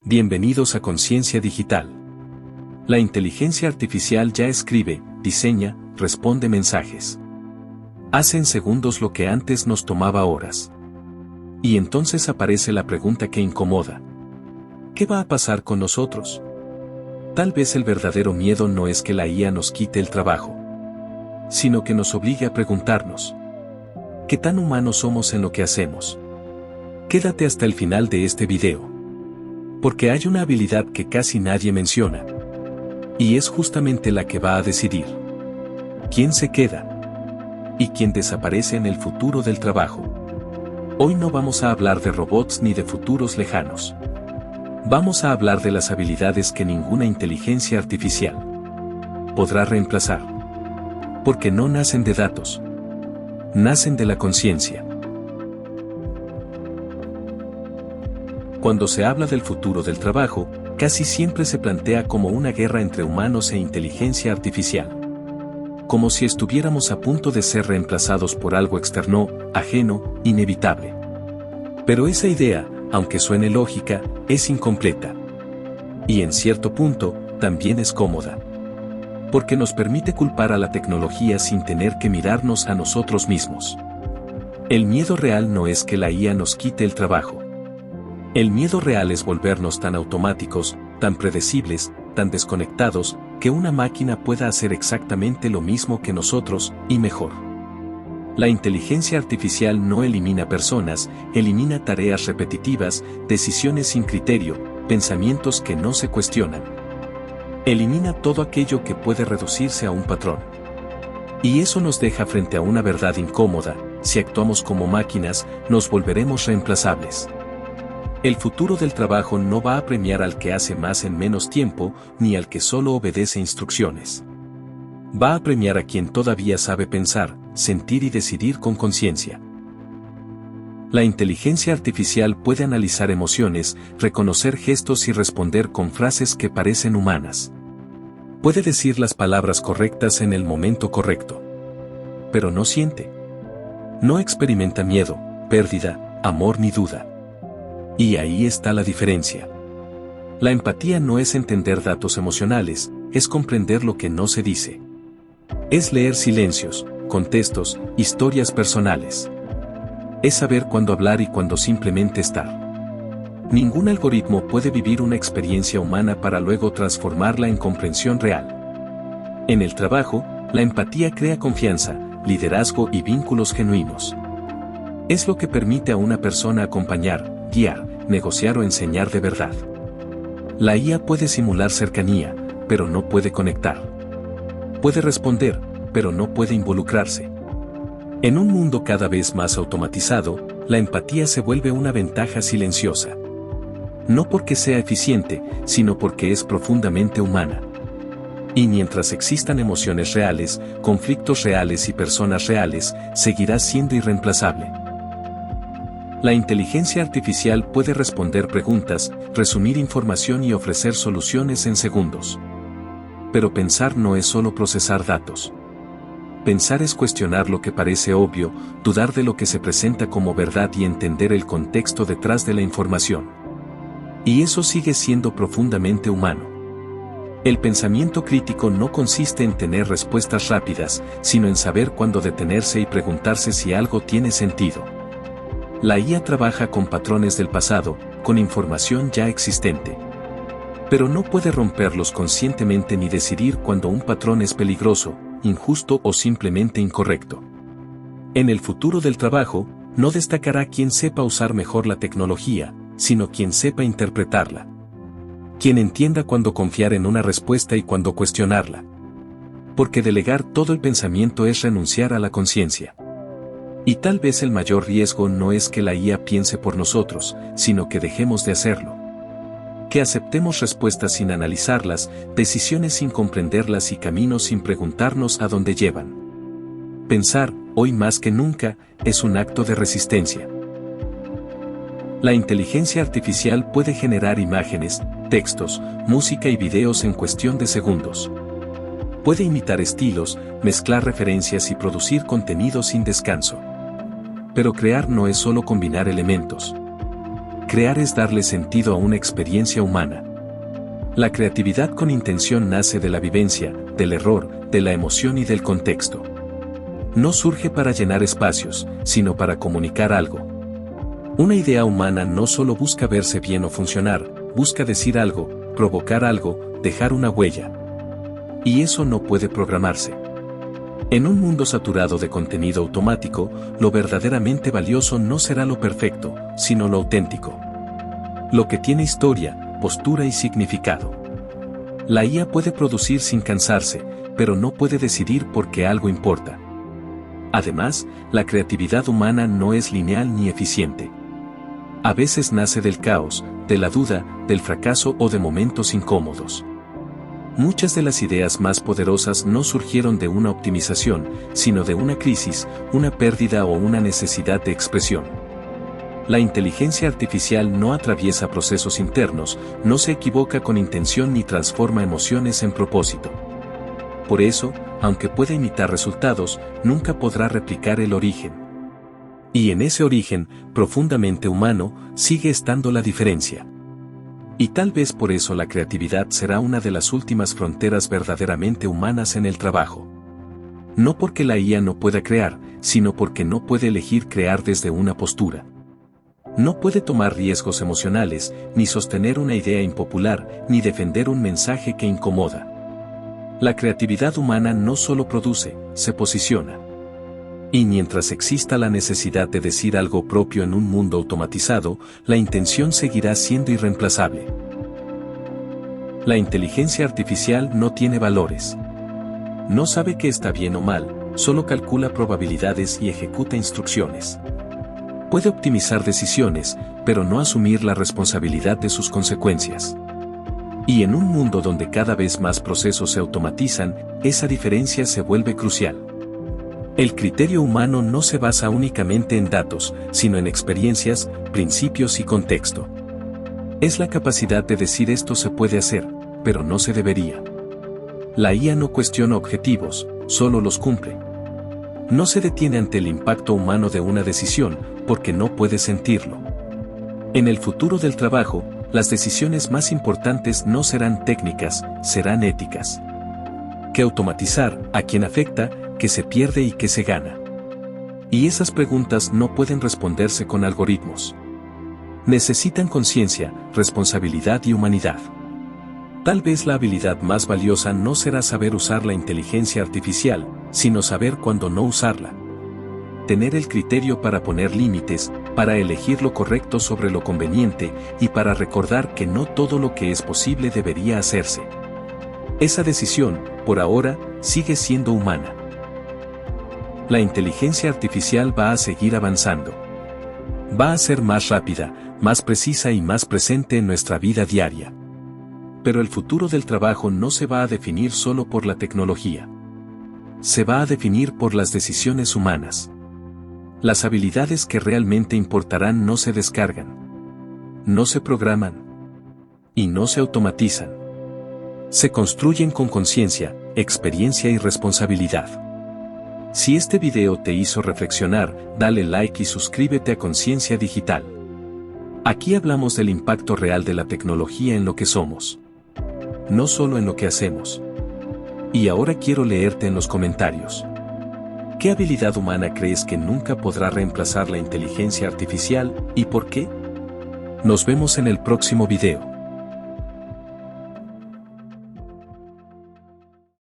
Bienvenidos a Conciencia Digital. La inteligencia artificial ya escribe, diseña, responde mensajes. Hace en segundos lo que antes nos tomaba horas. Y entonces aparece la pregunta que incomoda. ¿Qué va a pasar con nosotros? Tal vez el verdadero miedo no es que la IA nos quite el trabajo, sino que nos obligue a preguntarnos: ¿qué tan humanos somos en lo que hacemos? Quédate hasta el final de este video, porque hay una habilidad que casi nadie menciona, y es justamente la que va a decidir quién se queda y quién desaparece en el futuro del trabajo. Hoy no vamos a hablar de robots ni de futuros lejanos. Vamos a hablar de las habilidades que ninguna inteligencia artificial podrá reemplazar, porque no nacen de datos, nacen de la conciencia. Cuando se habla del futuro del trabajo, casi siempre se plantea como una guerra entre humanos e inteligencia artificial. Como si estuviéramos a punto de ser reemplazados por algo externo, ajeno, inevitable. Pero esa idea, aunque suene lógica, es incompleta. Y en cierto punto, también es cómoda. Porque nos permite culpar a la tecnología sin tener que mirarnos a nosotros mismos. El miedo real no es que la IA nos quite el trabajo. El miedo real es volvernos tan automáticos, tan predecibles, tan desconectados, que una máquina pueda hacer exactamente lo mismo que nosotros, y mejor. La inteligencia artificial no elimina personas, elimina tareas repetitivas, decisiones sin criterio, pensamientos que no se cuestionan. Elimina todo aquello que puede reducirse a un patrón. Y eso nos deja frente a una verdad incómoda: si actuamos como máquinas, nos volveremos reemplazables. El futuro del trabajo no va a premiar al que hace más en menos tiempo, ni al que solo obedece instrucciones. Va a premiar a quien todavía sabe pensar, sentir y decidir con conciencia. La inteligencia artificial puede analizar emociones, reconocer gestos y responder con frases que parecen humanas. Puede decir las palabras correctas en el momento correcto. Pero no siente. No experimenta miedo, pérdida, amor ni duda. Y ahí está la diferencia. La empatía no es entender datos emocionales, es comprender lo que no se dice. Es leer silencios, contextos, historias personales. Es saber cuándo hablar y cuándo simplemente estar. Ningún algoritmo puede vivir una experiencia humana para luego transformarla en comprensión real. En el trabajo, la empatía crea confianza, liderazgo y vínculos genuinos. Es lo que permite a una persona acompañar, guiar, negociar o enseñar de verdad. La IA puede simular cercanía, pero no puede conectar. Puede responder, pero no puede involucrarse. En un mundo cada vez más automatizado, la empatía se vuelve una ventaja silenciosa. No porque sea eficiente, sino porque es profundamente humana. Y mientras existan emociones reales, conflictos reales y personas reales, seguirá siendo irreemplazable. La inteligencia artificial puede responder preguntas, resumir información y ofrecer soluciones en segundos. Pero pensar no es solo procesar datos. Pensar es cuestionar lo que parece obvio, dudar de lo que se presenta como verdad y entender el contexto detrás de la información. Y eso sigue siendo profundamente humano. El pensamiento crítico no consiste en tener respuestas rápidas, sino en saber cuándo detenerse y preguntarse si algo tiene sentido. La IA trabaja con patrones del pasado, con información ya existente. Pero no puede romperlos conscientemente ni decidir cuando un patrón es peligroso, injusto o simplemente incorrecto. En el futuro del trabajo, no destacará quien sepa usar mejor la tecnología, sino quien sepa interpretarla. Quien entienda cuándo confiar en una respuesta y cuándo cuestionarla. Porque delegar todo el pensamiento es renunciar a la conciencia. Y tal vez el mayor riesgo no es que la IA piense por nosotros, sino que dejemos de hacerlo. Que aceptemos respuestas sin analizarlas, decisiones sin comprenderlas y caminos sin preguntarnos a dónde llevan. Pensar, hoy más que nunca, es un acto de resistencia. La inteligencia artificial puede generar imágenes, textos, música y videos en cuestión de segundos. Puede imitar estilos, mezclar referencias y producir contenido sin descanso. Pero crear no es solo combinar elementos. Crear es darle sentido a una experiencia humana. La creatividad con intención nace de la vivencia, del error, de la emoción y del contexto. No surge para llenar espacios, sino para comunicar algo. Una idea humana no solo busca verse bien o funcionar, busca decir algo, provocar algo, dejar una huella. Y eso no puede programarse. En un mundo saturado de contenido automático, lo verdaderamente valioso no será lo perfecto, sino lo auténtico. Lo que tiene historia, postura y significado. La IA puede producir sin cansarse, pero no puede decidir porque algo importa. Además, la creatividad humana no es lineal ni eficiente. A veces nace del caos, de la duda, del fracaso o de momentos incómodos. Muchas de las ideas más poderosas no surgieron de una optimización, sino de una crisis, una pérdida o una necesidad de expresión. La inteligencia artificial no atraviesa procesos internos, no se equivoca con intención ni transforma emociones en propósito. Por eso, aunque pueda imitar resultados, nunca podrá replicar el origen. Y en ese origen, profundamente humano, sigue estando la diferencia. Y tal vez por eso la creatividad será una de las últimas fronteras verdaderamente humanas en el trabajo. No porque la IA no pueda crear, sino porque no puede elegir crear desde una postura. No puede tomar riesgos emocionales, ni sostener una idea impopular, ni defender un mensaje que incomoda. La creatividad humana no solo produce, se posiciona. Y mientras exista la necesidad de decir algo propio en un mundo automatizado, la intención seguirá siendo irreemplazable. La inteligencia artificial no tiene valores. No sabe qué está bien o mal, solo calcula probabilidades y ejecuta instrucciones. Puede optimizar decisiones, pero no asumir la responsabilidad de sus consecuencias. Y en un mundo donde cada vez más procesos se automatizan, esa diferencia se vuelve crucial. El criterio humano no se basa únicamente en datos, sino en experiencias, principios y contexto. Es la capacidad de decir esto se puede hacer, pero no se debería. La IA no cuestiona objetivos, solo los cumple. No se detiene ante el impacto humano de una decisión, porque no puede sentirlo. En el futuro del trabajo, las decisiones más importantes no serán técnicas, serán éticas. ¿Qué automatizar? ¿A quién afecta? ¿Qué se pierde y qué se gana? Y esas preguntas no pueden responderse con algoritmos. Necesitan conciencia, responsabilidad y humanidad. Tal vez la habilidad más valiosa no será saber usar la inteligencia artificial, sino saber cuándo no usarla. Tener el criterio para poner límites, para elegir lo correcto sobre lo conveniente y para recordar que no todo lo que es posible debería hacerse. Esa decisión, por ahora, sigue siendo humana. La inteligencia artificial va a seguir avanzando. Va a ser más rápida, más precisa y más presente en nuestra vida diaria. Pero el futuro del trabajo no se va a definir solo por la tecnología. Se va a definir por las decisiones humanas. Las habilidades que realmente importarán no se descargan, no se programan y no se automatizan. Se construyen con conciencia, experiencia y responsabilidad. Si este video te hizo reflexionar, dale like y suscríbete a Conciencia Digital. Aquí hablamos del impacto real de la tecnología en lo que somos, no solo en lo que hacemos. Y ahora quiero leerte en los comentarios. ¿Qué habilidad humana crees que nunca podrá reemplazar la inteligencia artificial y por qué? Nos vemos en el próximo video.